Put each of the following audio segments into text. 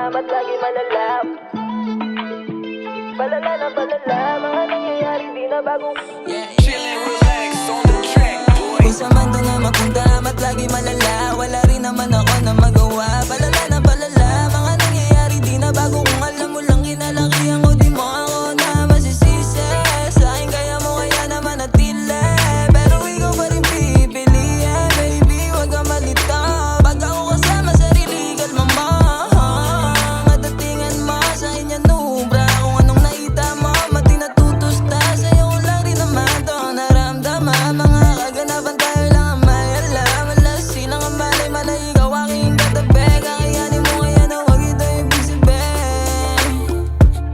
magandam at lagi malala. Palala na palala, mga nangyayari di na bagong Chillin', relax on the track, boy. Kung sa mundo nga magandam at lagi malala, wala rin naman ako na magawa. Palala na palala, mga nangyayari di na bago. Kung alam mo lang kinalakihan ko, di mo ako na masisisi. Sa akin kaya mo kaya naman natili, pero ikaw pa rin pipiliin. Baby, wag ka malito, pag ako kasama sarili kalma mo. Madatingan mo sa akin yan nubra, kung anong nakita mo mati natutusta. Sa'yo ko lang rin naman to naramdaman. Mga kaganapan tayo lang ang may alam. Alas silang ang malay-malay, ikaw aking katabi. Kakayanin mo kaya na wag ito ibig sabihin.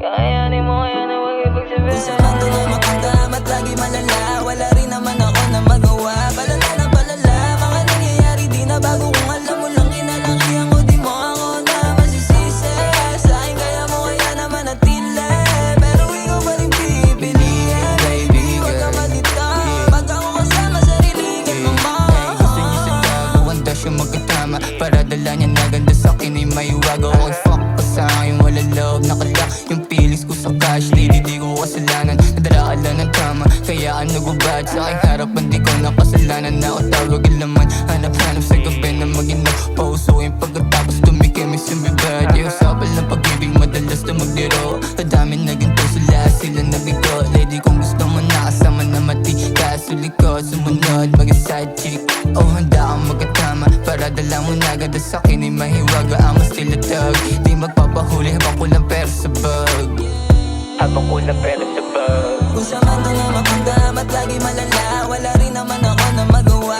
kakayanin mo kaya na wag ibig Kung sabihin. sa mundo nga magandam at lagi malala, wala rin naman ako na magawa. Palala na palala, mga nangyayari di na bago. Kung alam mo lang kinalakihan ko, di mo ako na masisisi. Sa akin kaya mo kaya naman natili, pero ikaw pa rin pipiliin. Baby, wag ka malito, pag ako kasama sarili kalma mo. Gusto niya sa gago, handa siya magkatama. Para dala niya na ganda sa'kin ay may wago. Okay, fuck pa sa'kin, wala love, nakalock yung feelings ko sa cash. Lady, di ko kasalanan, nadala ka lang ng tama. Kaya nagubad sa aking harapan, di ko nakasalanan. Na ako tawagin laman, hanap-hanap sa gabi na mag-inap. Pausuin pagkatapos tumikimis yung bibad. Di usapan ng pag-ibig, madalas na magliro. Kadami na ginto sila, sila nabigo. Lady, kung gusto mo nakasama na mati, kasuli ko sumunod, maging side chick. Oh, handa kang magkatama, para dala mo na ganda sa'kin ay mahiwaga. Ang mas tilatag, di magpapahuli habang kulang pera sa bag. Habang kulang pera sa bag. Kung sa mundo nga magandam at lagi malala, wala rin naman ako na magawa.